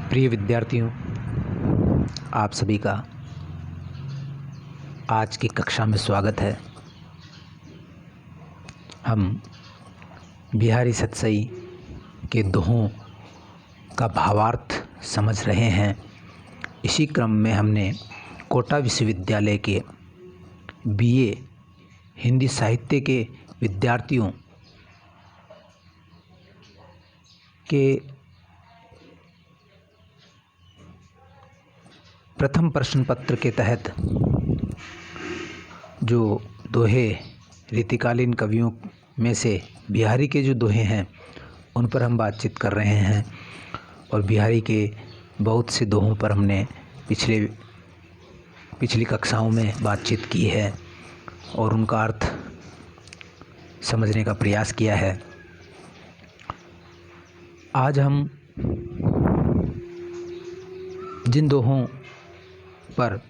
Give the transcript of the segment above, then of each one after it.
प्रिय विद्यार्थियों, आप सभी का आज की कक्षा में स्वागत है। हम बिहारी सतसई के दोहों का भावार्थ समझ रहे हैं। इसी क्रम में हमने कोटा विश्वविद्यालय के बीए हिंदी साहित्य के विद्यार्थियों के प्रथम प्रश्न पत्र के तहत जो दोहे रीतिकालीन कवियों में से बिहारी के जो दोहे हैं उन पर हम बातचीत कर रहे हैं। और बिहारी के बहुत से दोहों पर हमने पिछली कक्षाओं में बातचीत की है और उनका अर्थ समझने का प्रयास किया है। आज हम जिन दोहों पर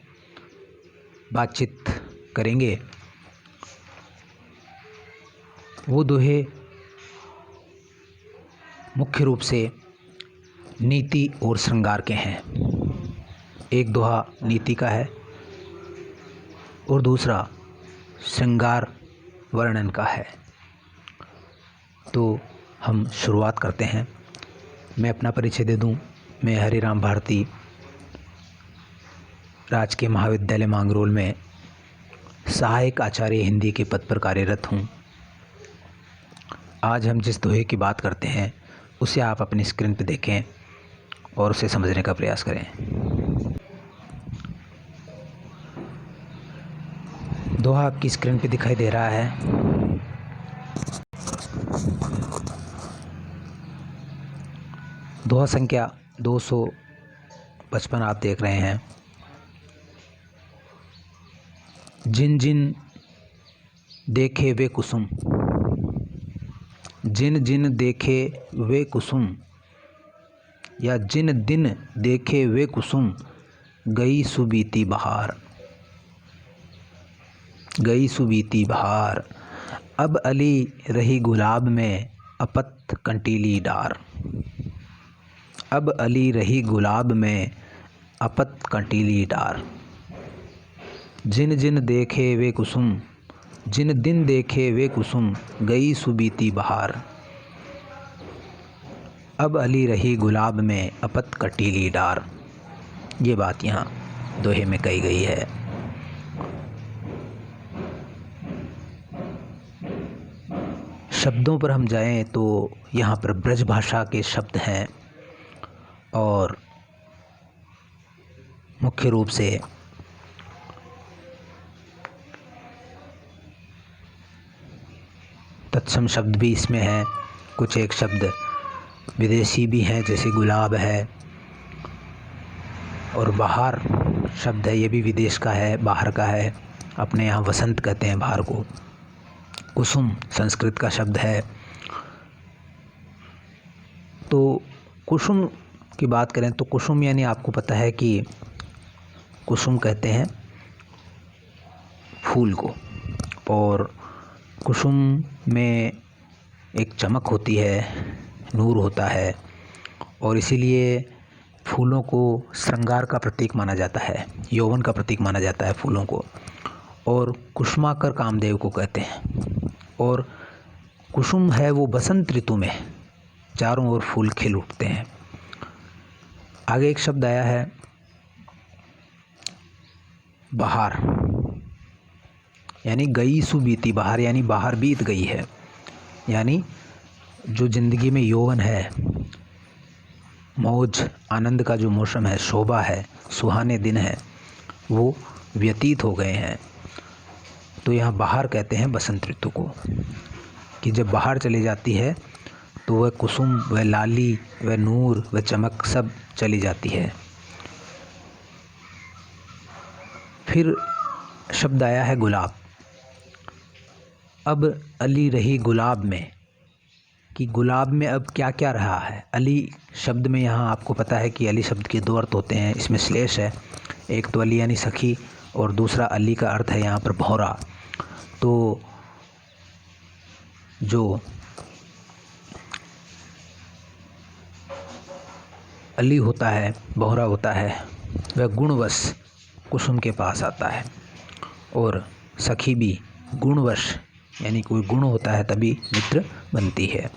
बातचीत करेंगे वो दोहे मुख्य रूप से नीति और श्रृंगार के हैं। एक दोहा नीति का है और दूसरा श्रृंगार वर्णन का है। तो हम शुरुआत करते हैं। मैं अपना परिचय दे दूं। मैं हरिराम भारती राजकीय महाविद्यालय मांगरोल में सहायक आचार्य हिंदी के पद पर कार्यरत हूँ। आज हम जिस दोहे की बात करते हैं उसे आप अपनी स्क्रीन पर देखें और उसे समझने का प्रयास करें। दोहा आपकी स्क्रीन पे दिखाई दे रहा है। दोहा संख्या 255 आप देख रहे हैं। जिन जिन देखे वे कुसुम, जिन जिन देखे वे कुसुम, या जिन दिन देखे वे कुसुम, गई सुबीती बहार, गई सुबीती बहार। अब अली रही गुलाब में अपत कंटीली डार, अब अली रही गुलाब में अपत कंटीली डार। जिन जिन देखे वे कुसुम, जिन दिन देखे वे कुसुम, गई सुबीती बहार। अब अली रही गुलाब में अपत कंटीली डार। ये बात यहाँ दोहे में कही गई है। शब्दों पर हम जाएं तो यहाँ पर ब्रज भाषा के शब्द हैं और मुख्य रूप से तत्सम शब्द भी इसमें हैं। कुछ एक शब्द विदेशी भी हैं जैसे गुलाब है, और बहार शब्द है ये भी विदेश का है, बाहर का है। अपने यहाँ वसंत कहते हैं बाहर को। कुसुम संस्कृत का शब्द है। तो कुसुम की बात करें तो कुसुम यानी आपको पता है कि कुसुम कहते हैं फूल को, और कुसुम में एक चमक होती है, नूर होता है, और इसीलिए फूलों को श्रृंगार का प्रतीक माना जाता है, यौवन का प्रतीक माना जाता है फूलों को। और कुसुमाकर कामदेव को कहते हैं। और कुसुम है वो बसंत ऋतु में चारों ओर फूल खिल उठते हैं। आगे एक शब्द आया है बहार, यानी गई सुबीती बहार, यानी बाहर बीत गई है। यानी जो ज़िंदगी में यौवन है, मौज आनंद का जो मौसम है, शोभा है, सुहाने दिन है, वो व्यतीत हो गए हैं। तो यहाँ बहार कहते हैं बसंत ऋतु को, कि जब बाहर चली जाती है तो वह कुसुम, वह लाली, वह नूर, वह चमक सब चली जाती है। फिर शब्द आया है गुलाब। अब अली रही गुलाब में, कि गुलाब में अब क्या क्या रहा है। अली शब्द में यहाँ आपको पता है कि अली शब्द के दो अर्थ होते हैं, इसमें श्लेष है। एक तो अली यानी सखी, और दूसरा अली का अर्थ है यहाँ पर भौरा। तो जो अली होता है, बोहरा होता है, वह गुणवश कुसुम के पास आता है और सखी भी गुणवश यानी कोई गुण होता है तभी मित्र बनती है।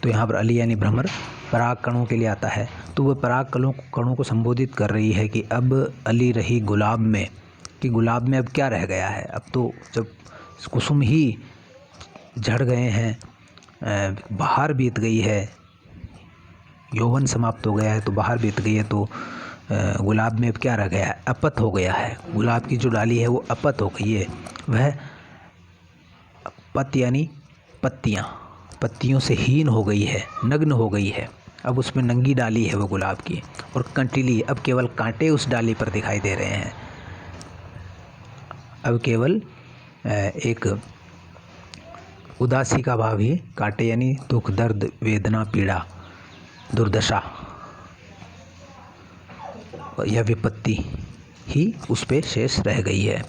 तो यहाँ पर अली यानी भ्रमर पराग कणों के लिए आता है। तो वह पराग कणों को संबोधित कर रही है कि अब अली रही गुलाब में, कि गुलाब में अब क्या रह गया है। अब तो जब कुसुम ही झड़ गए हैं, बहार बीत गई है, यौवन समाप्त हो गया है, तो बहार बीत गई है, तो गुलाब में अब क्या रह गया है, अपत हो गया है। गुलाब की जो डाली है वो अपत हो गई है। वह पत यानी पत्तियों से हीन हो गई है, नग्न हो गई है। अब उसमें नंगी डाली है वो गुलाब की, और कंटीली, अब केवल कांटे उस डाली पर दिखाई दे रहे हैं। अब केवल एक उदासी का भाव ही, कांटे यानी दुख, दर्द, वेदना, पीड़ा, दुर्दशा या विपत्ति ही उस पे शेष रह गई है।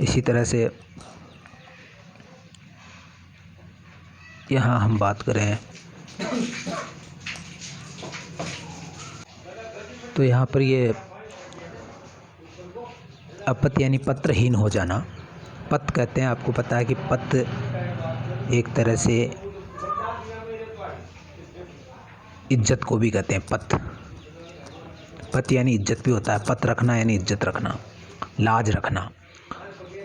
इसी तरह से यहाँ हम बात करें तो यहाँ पर ये अपत यानी पत्रहीन हो जाना। पत कहते हैं, आपको पता है कि पत एक तरह से इज्जत को भी कहते हैं। पत यानी इज्जत भी होता है, पत रखना यानी इज्जत रखना, लाज रखना।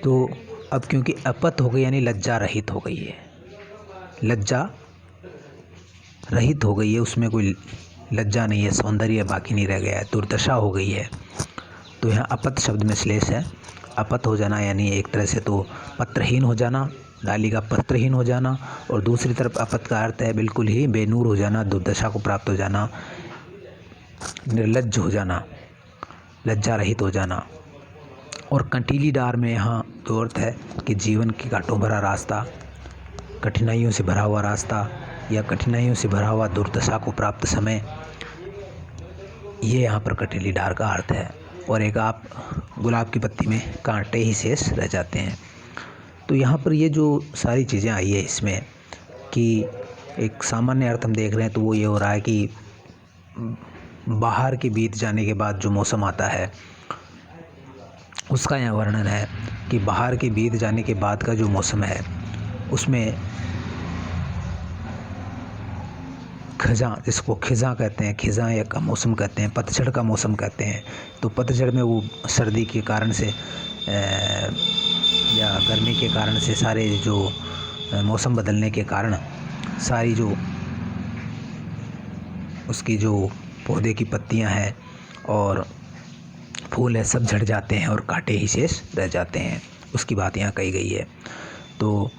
तो अब क्योंकि अपत हो गई यानी लज्जा रहित हो गई है, लज्जा रहित हो गई है, उसमें कोई लज्जा नहीं है, सौंदर्य बाकी नहीं रह गया है, दुर्दशा हो गई है। तो यहाँ अपत शब्द में श्लेष है। अपत हो जाना यानी एक तरह से तो पत्रहीन हो जाना, डाली का पत्रहीन हो जाना, और दूसरी तरफ अपत का अर्थ है बिल्कुल ही बेनूर हो जाना, दुर्दशा को प्राप्त हो जाना, निर्लज्ज हो जाना, लज्जा रहित हो जाना। और कंटीली डार में यहाँ दो अर्थ है कि जीवन की कांटों भरा रास्ता, कठिनाइयों से भरा हुआ रास्ता, या कठिनाइयों से भरा हुआ दुर्दशा को प्राप्त समय, ये यहाँ पर कंटीली डार का अर्थ है। और एक आप गुलाब की पत्ती में कांटे ही शेष रह जाते हैं। तो यहाँ पर ये जो सारी चीज़ें आई है इसमें, कि एक सामान्य अर्थ हम देख रहे हैं तो वो ये हो रहा है कि बाहर के बीत जाने के बाद जो मौसम आता है उसका यहाँ वर्णन है कि बाहर के बीत जाने के बाद का जो मौसम है उसमें खिज़ां, जिसको खिज़ां कहते हैं, खिज़ां या का मौसम कहते हैं, पतझड़ का मौसम कहते हैं। तो पतझड़ में वो सर्दी के कारण से या गर्मी के कारण से सारे जो मौसम बदलने के कारण सारी जो उसकी जो पौधे की पत्तियां हैं और फूल है सब झड़ जाते हैं और कांटे ही शेष रह जाते हैं। उसकी बात यहाँ कही गई है। तो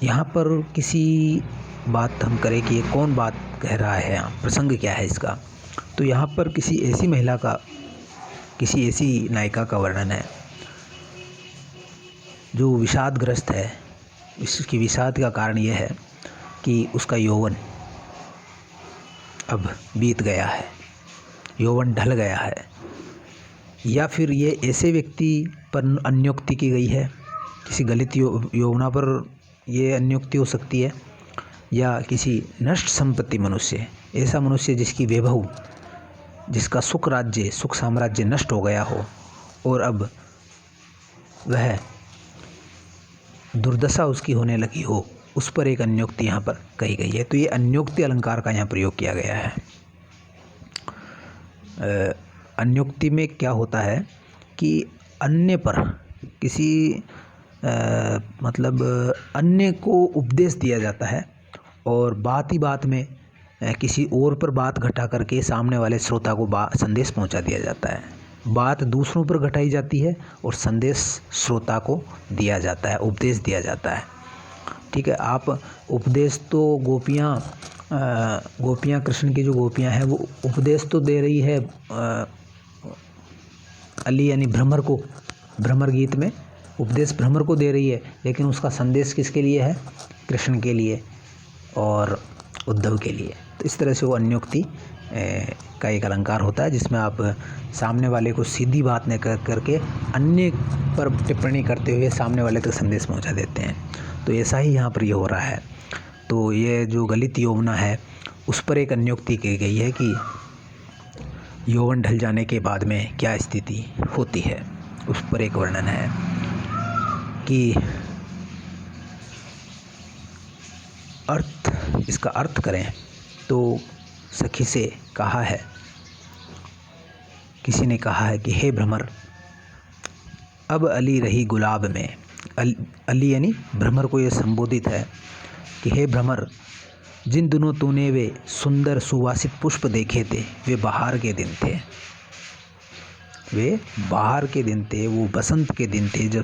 यहाँ पर किसी बात हम करें कि ये कौन बात कह रहा है, यहाँ प्रसंग क्या है इसका। तो यहाँ पर किसी ऐसी महिला का, किसी ऐसी नायिका का वर्णन है जो विषादग्रस्त है। इसकी विषाद का कारण यह है कि उसका यौवन अब बीत गया है, यौवन ढल गया है, या फिर ये ऐसे व्यक्ति पर अन्योक्ति की गई है, किसी गलित यौवना पर ये अन्योक्ति हो सकती है, या किसी नष्ट संपत्ति मनुष्य, ऐसा मनुष्य जिसकी वैभव, जिसका सुख राज्य, सुख साम्राज्य नष्ट हो गया हो और अब वह दुर्दशा उसकी होने लगी हो, उस पर एक अन्योक्ति यहाँ पर कही गई है। तो ये अन्योक्ति अलंकार का यहाँ प्रयोग किया गया है। अन्योक्ति में क्या होता है कि अन्य पर किसी मतलब अन्य को उपदेश दिया जाता है और बात ही बात में किसी और पर बात घटा करके सामने वाले श्रोता को संदेश पहुंचा दिया जाता है। बात दूसरों पर घटाई जाती है और संदेश श्रोता को दिया जाता है, उपदेश दिया जाता है। ठीक है, आप उपदेश तो गोपियाँ कृष्ण की जो गोपियाँ हैं वो उपदेश तो दे रही है अली यानी भ्रमर को, भ्रमर गीत में उपदेश भ्रमर को दे रही है, लेकिन उसका संदेश किसके लिए है? कृष्ण के लिए और उद्धव के लिए। तो इस तरह से वो अन्योक्ति का एक अलंकार होता है जिसमें आप सामने वाले को सीधी बात न करके अन्य पर टिप्पणी करते हुए सामने वाले तक संदेश पहुंचा देते हैं। तो ऐसा ही यहाँ पर ये हो रहा है। तो ये जो गलित यौवना है उस पर एक अन्योक्ति की गई है कि यौवन ढल जाने के बाद में क्या स्थिति होती है, उस पर एक वर्णन है कि इसका अर्थ करें तो सखी से कहा है, किसी ने कहा है कि हे भ्रमर, अब अली रही गुलाब में। अली यानी भ्रमर को ये संबोधित है कि हे भ्रमर, जिन दिनों तूने वे सुंदर सुवासित पुष्प देखे थे वे बहार के दिन थे। वे बहार के दिन थे, वो बसंत के दिन थे जब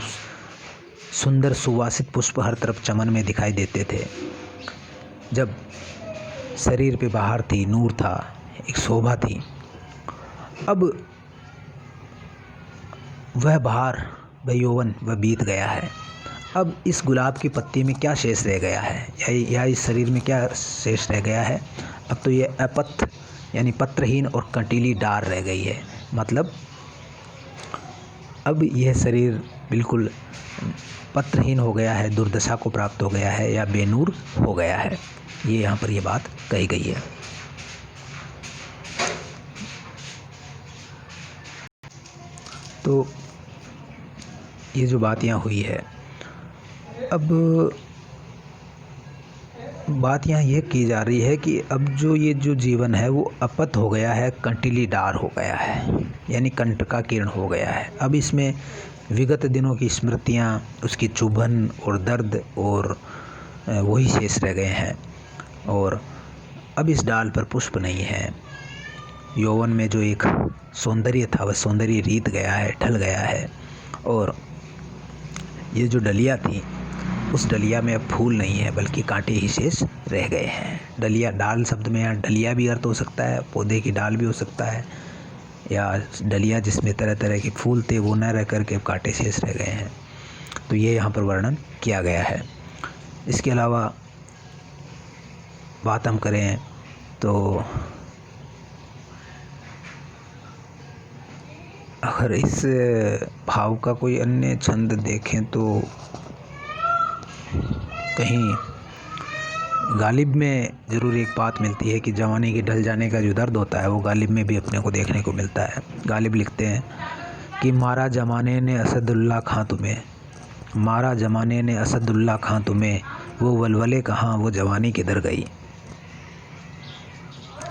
सुंदर सुवासित पुष्प हर तरफ चमन में दिखाई देते थे, जब शरीर पे बहार थी, नूर था, एक शोभा थी। अब वह बहार, वह यौवन, वह बीत गया है। अब इस गुलाब की पत्ती में क्या शेष रह गया है, या इस शरीर में क्या शेष रह गया है? अब तो ये अपत्र यानी पत्रहीन और कंटीली डार रह गई है। मतलब अब यह शरीर बिल्कुल पत्रहीन हो गया है, दुर्दशा को प्राप्त हो गया है, या बेनूर हो गया है। ये यहाँ पर ये बात कही गई है। तो ये जो बात यहाँ हुई है, अब बात यहाँ ये की जा रही है कि अब जो ये जो जीवन है वो अपत हो गया है, कंटीलीदार हो गया है, यानी कंठ का किरण हो गया है। अब इसमें विगत दिनों की स्मृतियाँ, उसकी चुभन और दर्द और वही शेष रह गए हैं। और अब इस डाल पर पुष्प नहीं है। यौवन में जो एक सौंदर्य था वह सौंदर्य रीत गया है, ढल गया है। और ये जो डलिया थी, उस डलिया में अब फूल नहीं है बल्कि कांटे ही शेष रह गए हैं। डलिया, डाल शब्द में यहाँ डलिया भी अर्थ हो सकता है, पौधे की डाल भी हो सकता है, या डलिया जिसमें तरह तरह के फूल थे वो न रह करके अब कांटे शेष रह गए हैं। तो ये यहाँ पर वर्णन किया गया है। इसके अलावा बात हम करें तो अगर इस भाव का कोई अन्य छंद देखें तो कहीं गालिब में ज़रूर एक बात मिलती है कि जवानी के ढल जाने का जो दर्द होता है वो गालिब में भी अपने को देखने को मिलता है। गालिब लिखते हैं कि मारा जमाने ने असदुल्ला खां तुम्हें, मारा जमाने ने असदुल्ला खां तुम्हें, वो वलवले कहाँ वो जवानी किधर गई,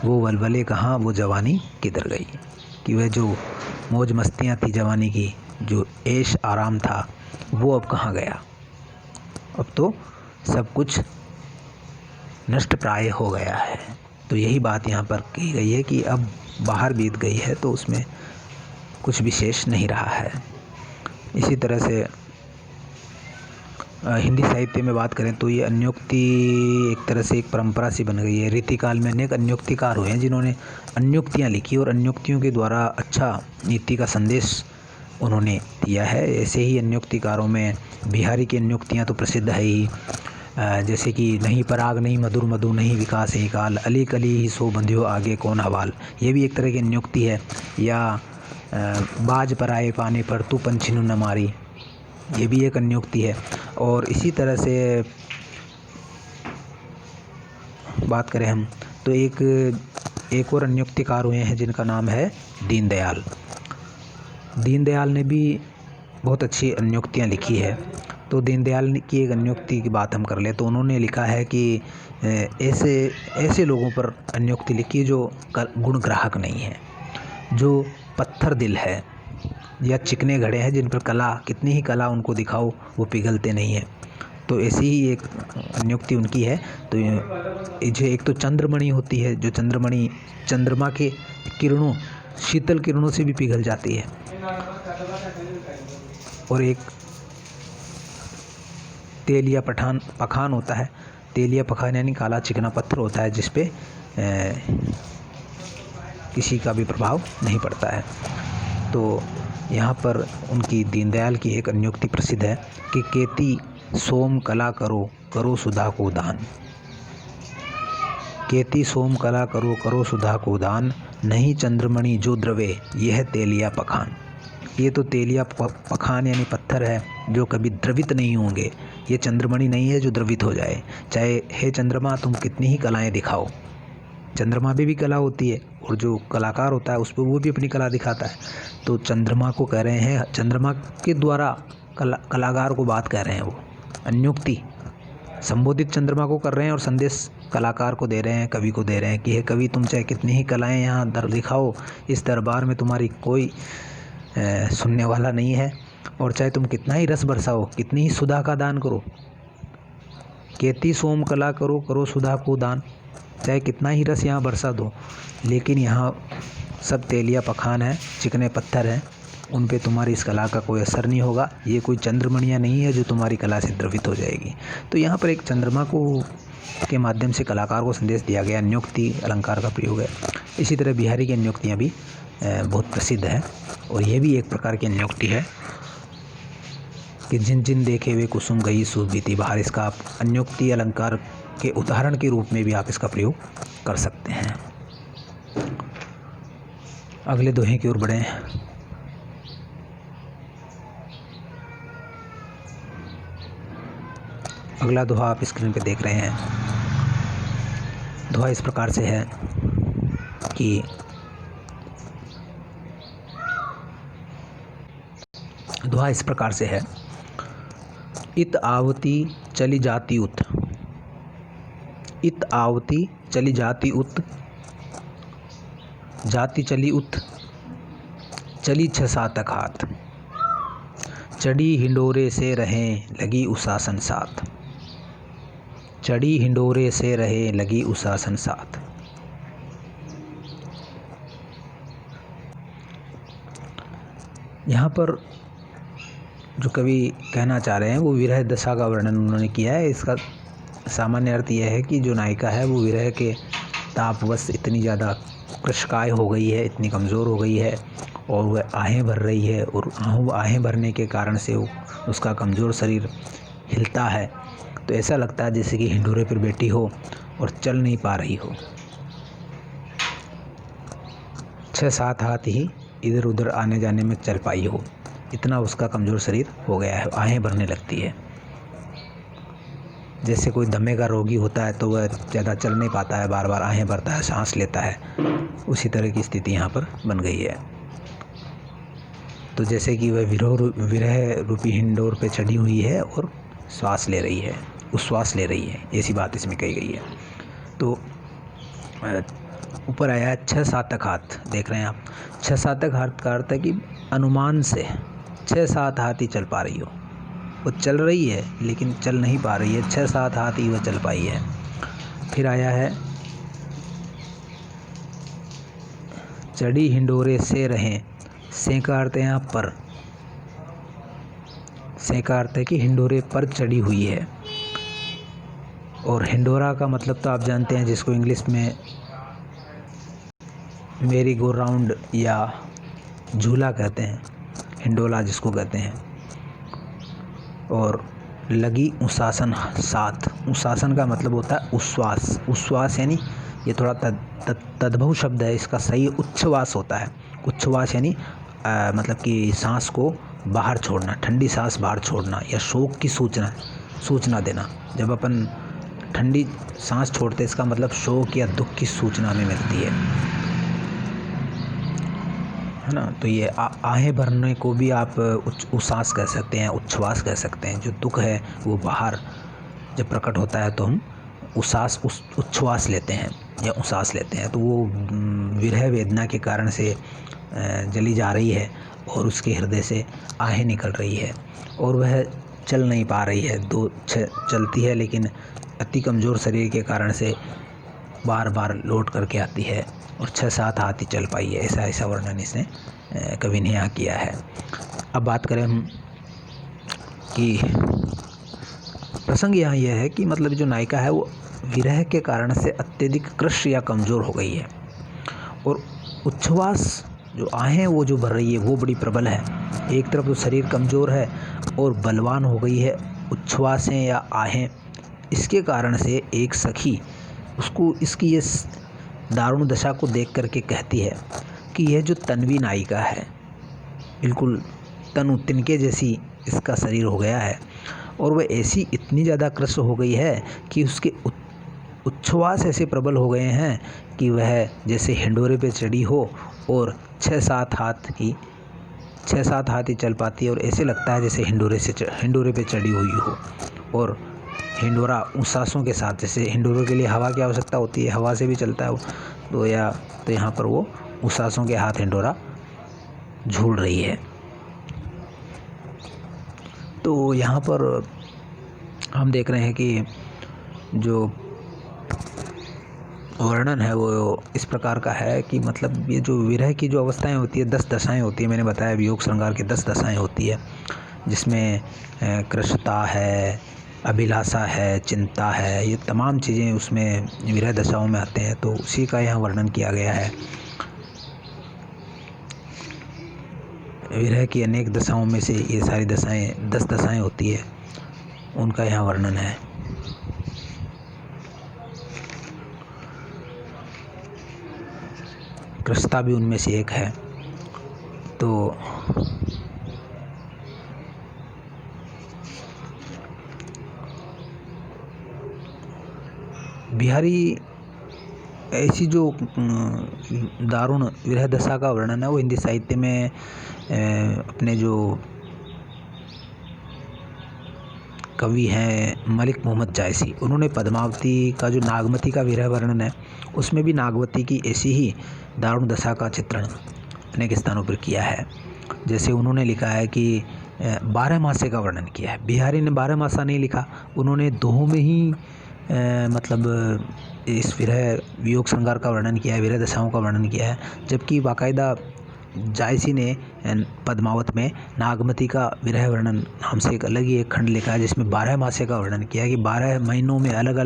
वो वलवले कहाँ वो जवानी किधर गई। कि वह जो मौज मस्तियाँ थी जवानी की, जो ऐश आराम था, वो अब कहाँ गया। अब तो सब कुछ नष्ट प्राय हो गया है। तो यही बात यहाँ पर की गई है कि अब बाहर बीत गई है तो उसमें कुछ विशेष नहीं रहा है। इसी तरह से हिंदी साहित्य में बात करें तो ये अन्योक्ति एक तरह से एक परंपरा सी बन गई है। रीतिकाल में अनेक अन्योक्तिकार हुए हैं जिन्होंने अन्योक्तियाँ लिखी और अन्योक्तियों के द्वारा अच्छा नीति का संदेश उन्होंने दिया है। ऐसे ही अन्योक्तिकारों में बिहारी की अन्योक्तियाँ तो प्रसिद्ध है ही, जैसे कि नहीं पराग नहीं मधुर मधु नहीं विकास ही काल, अली कली ही सो बंध्यो आगे कौन हवाल, ये भी एक तरह की अन्योक्ति है। या बाज पर आए पाने पर तू पंछी न मारी, ये भी एक अन्योक्ति है। और इसी तरह से बात करें हम तो एक और अन्योक्तिकार हुए हैं जिनका नाम है दीनदयाल। दीनदयाल ने भी बहुत अच्छी अन्योक्तियाँ लिखी है। तो दीनदयाल की एक अन्योक्ति की बात हम कर ले तो उन्होंने लिखा है कि ऐसे लोगों पर अन्योक्ति लिखी जो गुण ग्राहक नहीं है, जो पत्थर दिल है या चिकने घड़े हैं जिन पर कला, कितनी ही कला उनको दिखाओ वो पिघलते नहीं हैं। तो ऐसी ही एक अन्योक्ति उनकी है। तो ये एक तो चंद्रमणि होती है, जो चंद्रमणि चंद्रमा के किरणों, शीतल किरणों से भी पिघल जाती है। और एक तेलिया पखान होता है। तेलिया पखान यानी काला चिकना पत्थर होता है जिस पे किसी का भी प्रभाव नहीं पड़ता है। तो यहाँ पर उनकी दीनदयाल की एक अन्योक्ति प्रसिद्ध है कि केती सोम कला करो करो सुधा को दान, केती सोम कला करो करो सुधा को दान, नहीं चंद्रमणि जो द्रवे यह तेलिया पखान। ये तो तेलिया पखान यानी पत्थर है जो कभी द्रवित नहीं होंगे। ये चंद्रमणि नहीं है जो द्रवित हो जाए। चाहे हे चंद्रमा तुम कितनी ही कलाएं दिखाओ, चंद्रमा पे भी कला होती है और जो कलाकार होता है उस पर वो भी अपनी कला दिखाता है। तो चंद्रमा को कह रहे हैं, चंद्रमा के द्वारा कलाकार को बात कह रहे हैं, वो अन्योक्ति संबोधित चंद्रमा को कर रहे हैं और संदेश कलाकार को दे रहे हैं, कवि को दे रहे हैं कि हे कवि, तुम चाहे कितनी ही कलाएं यहाँ दिखाओ, इस दरबार में तुम्हारी कोई सुनने वाला नहीं है। और चाहे तुम कितना ही रस बरसाओ, कितनी ही सुधा का दान करो, केती सोम कला करो, करो सुधा को दान, चाहे कितना ही रस यहाँ बरसा दो, लेकिन यहाँ सब तेलिया पखान है, चिकने पत्थर हैं, उन पे तुम्हारी इस कला का कोई असर नहीं होगा। ये कोई चंद्रमणियाँ नहीं है जो तुम्हारी कला से द्रवित हो जाएगी। तो यहाँ पर एक चंद्रमा को के माध्यम से कलाकार को संदेश दिया गया, अन्योक्ति अलंकार का प्रयोग है। इसी तरह बिहारी की अन्योक्तियाँ भी बहुत प्रसिद्ध हैं और ये भी एक प्रकार की अन्योक्ति है कि जिन जिन देखे वे कुसुम गई सूझ बीती बहार। इसका आप अन्योक्ति अलंकार के उदाहरण के रूप में भी आप इसका प्रयोग कर सकते हैं। अगले दोहे की ओर बढ़ें। अगला दोहा आप स्क्रीन पे देख रहे हैं। दोहा इस प्रकार से है कि इत आवती चली जाती उत, इत आवती चली जाती उत, जाती चली उत, चली 6-7 हाथ, चढ़ी हिंडोरे से रहें लगी उसासन साथ, चढ़ी हिंडोरे से रहे लगी उसासन साथ। यहाँ पर जो कवि कहना चाह रहे हैं वो विरह दशा का वर्णन उन्होंने किया है। इसका सामान्य अर्थ यह है कि जो नायिका है वो विरह के तापवश इतनी ज़्यादा कृशकाय हो गई है, इतनी कमज़ोर हो गई है और वह आहें भर रही है और आहें भरने के कारण से उसका कमज़ोर शरीर हिलता है। तो ऐसा लगता है जैसे कि हिंडोरे पर बैठी हो और चल नहीं पा रही हो। 6-7 हाथ ही इधर उधर आने जाने में चल पाई हो, इतना उसका कमज़ोर शरीर हो गया है, आहें भरने लगती है। जैसे कोई दमे का रोगी होता है तो वह ज़्यादा चल नहीं पाता है, बार बार आहें भरता है, सांस लेता है, उसी तरह की स्थिति यहाँ पर बन गई है। तो जैसे कि वह विरह रूपी हिंडोर पे चढ़ी हुई है और श्वास ले रही है, उच्छ्वास ले रही है, ऐसी बात इसमें कही गई है। तो ऊपर आया है 6-7 हाथ, देख रहे हैं आप। 6-7 हाथ का अर्थ है कि अनुमान से 6-7 हाथ ही चल पा रही हो। वो चल रही है लेकिन चल नहीं पा रही है, 6-7 हाथ ही वह चल पाई है। फिर आया है चढ़ी हिंडोरे से रहें, से का अर्थ है यहाँ पर, से का अर्थ है कि हिंडोरे पर चढ़ी हुई है। और हिंडोरा का मतलब तो आप जानते हैं, जिसको इंग्लिश में मेरी गो राउंड या झूला कहते हैं, हिंडोला जिसको कहते हैं। और लगी उशासन साथ, उशासन का मतलब होता है उच्छ्वास, उच्छ्वास यानी ये थोड़ा तद्भव शब्द है, इसका सही उच्छ्वास होता है। उच्छ्वास यानी मतलब कि सांस को बाहर छोड़ना, ठंडी सांस बाहर छोड़ना या शोक की सूचना देना। जब अपन ठंडी सांस छोड़ते इसका मतलब शोक या दुख की सूचना हमें मिलती है ना। तो ये आहें भरने को भी आप उच्छ्वास कह सकते हैं, उच्छ्वास कह सकते हैं। जो दुख है वो बाहर जब प्रकट होता है तो हम उच्छ्वास लेते हैं या उसास लेते हैं। तो वो विरह वेदना के कारण से जली जा रही है और उसके हृदय से आहें निकल रही है और वह चल नहीं पा रही है। चलती है लेकिन अति कमज़ोर शरीर के कारण से बार बार लौट करके आती है और 6-7 हाथ ही चल पाई है। ऐसा वर्णन इसने कवि ने यहाँ किया है। अब बात करें हम कि प्रसंग यहाँ यह है कि मतलब जो नायिका है वो विरह के कारण से अत्यधिक कृश या कमज़ोर हो गई है और उच्छ्वास जो आहें वो जो भर रही है वो बड़ी प्रबल है। एक तरफ तो शरीर कमज़ोर है और बलवान हो गई है उच्छ्वासें या आहें। इसके कारण से एक सखी उसको इसकी ये दारुण दशा को देख करके कहती है कि यह जो तन्वी नायिका है, बिल्कुल तनु तिनके जैसी इसका शरीर हो गया है और वह ऐसी इतनी ज़्यादा क्रस्त हो गई है कि उसके उच्छ्वास ऐसे प्रबल हो गए हैं कि वह जैसे हिंडोरे पे चढ़ी हो और 6-7 हाथ ही चल पाती है, और ऐसे लगता है जैसे हिंडोरे पे चढ़ी हुई हो। और हिंडोरा उच्छ्वासों के साथ, जैसे हिंडोरे के लिए हवा की आवश्यकता होती है, हवा से भी चलता है वो, तो यहाँ पर वो उच्छ्वासों के हाथ हिंडोरा झूल रही है। तो यहाँ पर हम देख रहे हैं कि जो वर्णन है वो इस प्रकार का है कि मतलब ये जो विरह की जो अवस्थाएं होती है, 10 दशाएं होती है। मैंने बताया वियोग श्रृंगार की 10 दशाएं होती है, जिसमें कृशता है, अभिलाषा है, चिंता है, ये तमाम चीज़ें उसमें विरह दशाओं में आते हैं। तो उसी का यहाँ वर्णन किया गया है। विरह की अनेक दशाओं में से ये सारी दशाएं 10 दशाएं होती है, उनका यहाँ वर्णन है। कृशता भी उनमें से एक है। तो बिहारी ऐसी जो दारुण विरह दशा का वर्णन है वो हिंदी साहित्य में अपने जो कवि हैं मलिक मोहम्मद जायसी, उन्होंने पद्मावती का जो नागमती का विरह वर्णन है उसमें भी नागवती की ऐसी ही दारुण दशा का चित्रण अनेक स्थानों पर किया है। जैसे उन्होंने लिखा है कि 12 मासे का वर्णन किया है। बिहारी ने 12 मासा नहीं लिखा, उन्होंने दोहों में ही मतलब इस विरह वियोग श्रृंगार का वर्णन किया है, विरह दशाओं का वर्णन किया है। जबकि बाकायदा जायसी ने पद्मावत में नागमती का विरह वर्णन नाम से एक अलग ही एक खंड लिखा है, जिसमें 12 मासे का वर्णन किया है कि 12 महीनों में अलग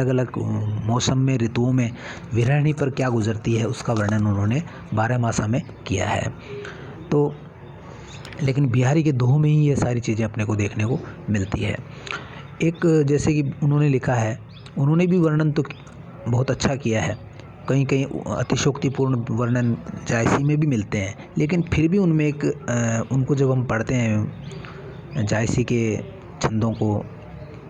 अलग मौसम में, ऋतुओं में विरहिणी पर क्या गुजरती है उसका वर्णन उन्होंने 12 मासा में किया है। तो लेकिन बिहारी के दोहों में ही ये सारी चीज़ें अपने को देखने को मिलती है। एक जैसे कि उन्होंने लिखा है, उन्होंने भी वर्णन तो बहुत अच्छा किया है, कहीं कहीं अतिशोक्तिपूर्ण वर्णन जायसी में भी मिलते हैं, लेकिन फिर भी उनमें एक उनको जब हम पढ़ते हैं जायसी के छंदों को,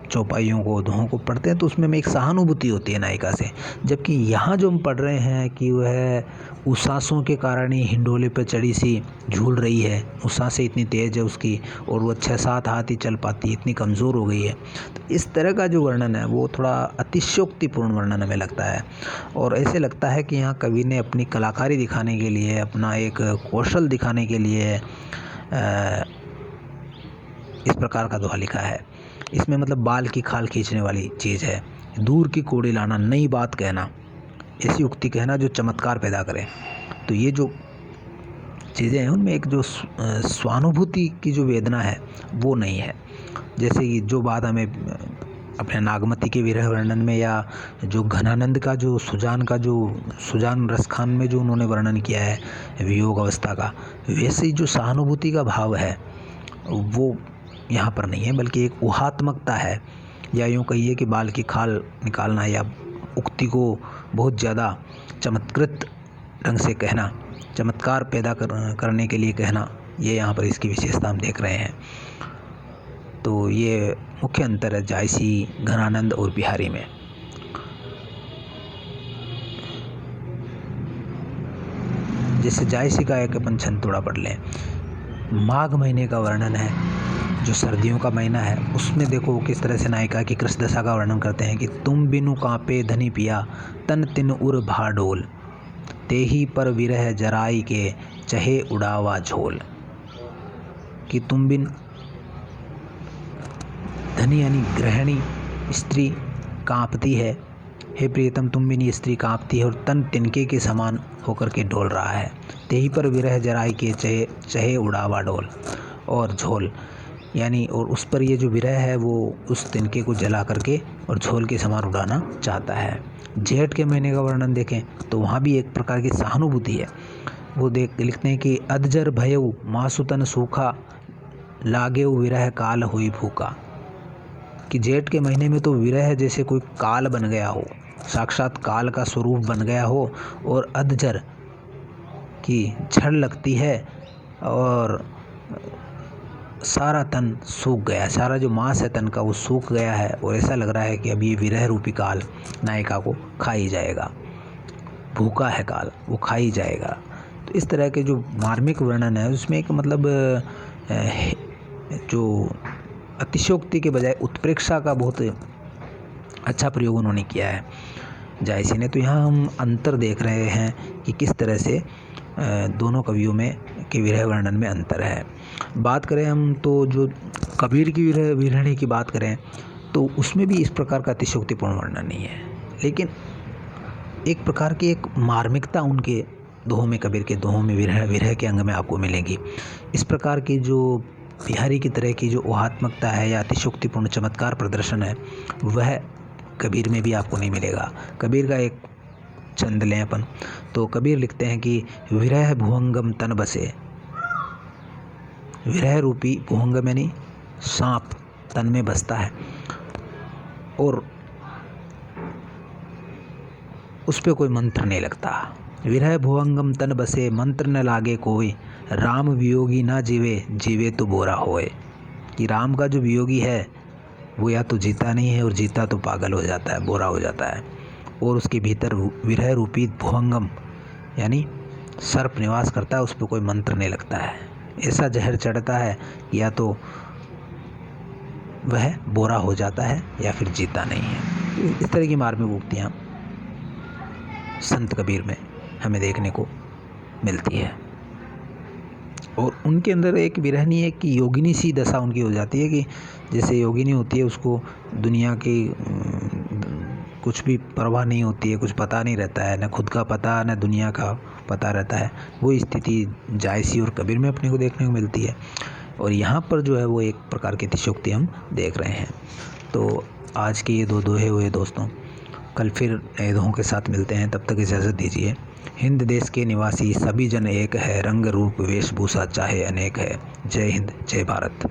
चौपाइयों को, दोहों को पढ़ते हैं तो उसमें हमें एक सहानुभूति होती है नायिका से। जबकि यहाँ जो हम पढ़ रहे हैं कि वह उच्छ्वासों के कारण ही हिंडोले पर चढ़ी सी झूल रही है, उच्छ्वासें इतनी तेज़ है उसकी, और वो 6-7 हाथ ही चल पाती, इतनी कमज़ोर हो गई है। तो इस तरह का जो वर्णन है वो थोड़ा अतिशयोक्तिपूर्ण वर्णन हमें लगता है, और ऐसे लगता है कि यहाँ कवि ने अपनी कलाकारी दिखाने के लिए, अपना एक कौशल दिखाने के लिए इस प्रकार का दोहा लिखा है। इसमें मतलब बाल की खाल खींचने वाली चीज़ है, दूर की कोड़ी लाना, नई बात कहना, ऐसी उक्ति कहना जो चमत्कार पैदा करे। तो ये जो चीज़ें हैं उनमें एक जो स्वानुभूति की जो वेदना है वो नहीं है। जैसे कि जो बात हमें अपने नागमती के विरह वर्णन में, या जो घनानंद का जो सुजान रसखान में जो उन्होंने वर्णन किया है वियोग अवस्था का, वैसे ही जो सहानुभूति का भाव है वो यहाँ पर नहीं है, बल्कि एक ऊहात्मकता है, या यूँ कहिए कि बाल की खाल निकालना, या उक्ति को बहुत ज़्यादा चमत्कृत ढंग से कहना, चमत्कार पैदा करने के लिए कहना, ये यहाँ पर इसकी विशेषता हम देख रहे हैं। तो ये मुख्य अंतर है जायसी, घनानंद और बिहारी में। जैसे जायसी का एक अपन छंद थोड़ा पढ़ लें। माघ महीने का वर्णन है, जो सर्दियों का महीना है, उसमें देखो किस तरह से नायिका की कृश दशा का वर्णन करते हैं कि तुम बिनु कांपे धनी पिया, तन तिन उर भा डोल, तेही पर विरह जराई के, चहे उड़ावा झोल। कि तुम बिन, धनी यानी गृहिणी स्त्री कांपती है, हे प्रियतम तुम बिन ये स्त्री कांपती है और तन तिनके के समान होकर के डोल रहा है। तेही पर विरह जराई के, चहे उड़ावा डोल, और झोल यानी, और उस पर ये जो विरह है वो उस तिनके को जला करके और झोल के समान उड़ाना चाहता है। जेठ के महीने का वर्णन देखें तो वहाँ भी एक प्रकार की सहानुभूति है। वो लिखते हैं कि अधजर भयउ मासुतन सूखा, लागे विरह काल हुई भूखा। कि जेठ के महीने में तो विरह जैसे कोई काल बन गया हो, साक्षात काल का स्वरूप बन गया हो, और अधजर की झड़ लगती है और सारा तन सूख गया, सारा जो मांस है तन का वो सूख गया है और ऐसा लग रहा है कि अब ये विरह रूपी काल नायिका को खा ही जाएगा। भूखा है काल, वो खा ही जाएगा। तो इस तरह के जो मार्मिक वर्णन है उसमें एक मतलब जो अतिशयोक्ति के बजाय उत्प्रेक्षा का बहुत अच्छा प्रयोग उन्होंने किया है जायसी ने। तो यहाँ हम अंतर देख रहे हैं कि किस तरह से दोनों कवियों में के विरह वर्णन में अंतर है। बात करें हम तो जो कबीर की विरहणी की बात करें तो उसमें भी इस प्रकार का अतिशयोक्तिपूर्ण वर्णन नहीं है, लेकिन एक प्रकार की एक मार्मिकता उनके दोहों में, कबीर के दोहों में विरह के अंग में आपको मिलेगी। इस प्रकार की जो बिहारी की तरह की जो ऊहात्मकता है या अतिशयोक्तिपूर्ण चमत्कार प्रदर्शन है वह कबीर में भी आपको नहीं मिलेगा। कबीर का एक छंद लें अपन तो कबीर लिखते हैं कि विरह भुवंगम तन बसे, विरह रूपी भुवंगम यानी सांप तन में बसता है और उस पर कोई मंत्र नहीं लगता। विरह भुवंगम तन बसे, मंत्र न लागे कोई, राम वियोगी ना जीवे, जीवे तो बोरा होए। कि राम का जो वियोगी है वो या तो जीता नहीं है और जीता तो पागल हो जाता है, बोरा हो जाता है। और उसके भीतर विरह रूपी भुवंगम यानी सर्प निवास करता है, उस पर कोई मंत्र नहीं लगता है। ऐसा जहर चढ़ता है या तो वह बोरा हो जाता है या फिर जीता नहीं है। इस तरह की मार्मिक उक्तियाँ संत कबीर में हमें देखने को मिलती है। और उनके अंदर एक विरहनी है कि योगिनी सी दशा उनकी हो जाती है कि जैसे योगिनी होती है उसको दुनिया की कुछ भी परवाह नहीं होती है, कुछ पता नहीं रहता है, न खुद का पता न दुनिया का पता रहता है। वो स्थिति जायसी और कबीर में अपने को देखने को मिलती है और यहाँ पर जो है वो एक प्रकार की अतिशयोक्ति हम देख रहे हैं। तो आज के ये दो दोहे हुए दोस्तों, कल फिर नए दोहों के साथ मिलते हैं, तब तक इजाज़त दीजिए। हिंद देश के निवासी सभी जन एक है, रंग रूप वेशभूषा चाहे अनेक है। जय हिंद, जय भारत।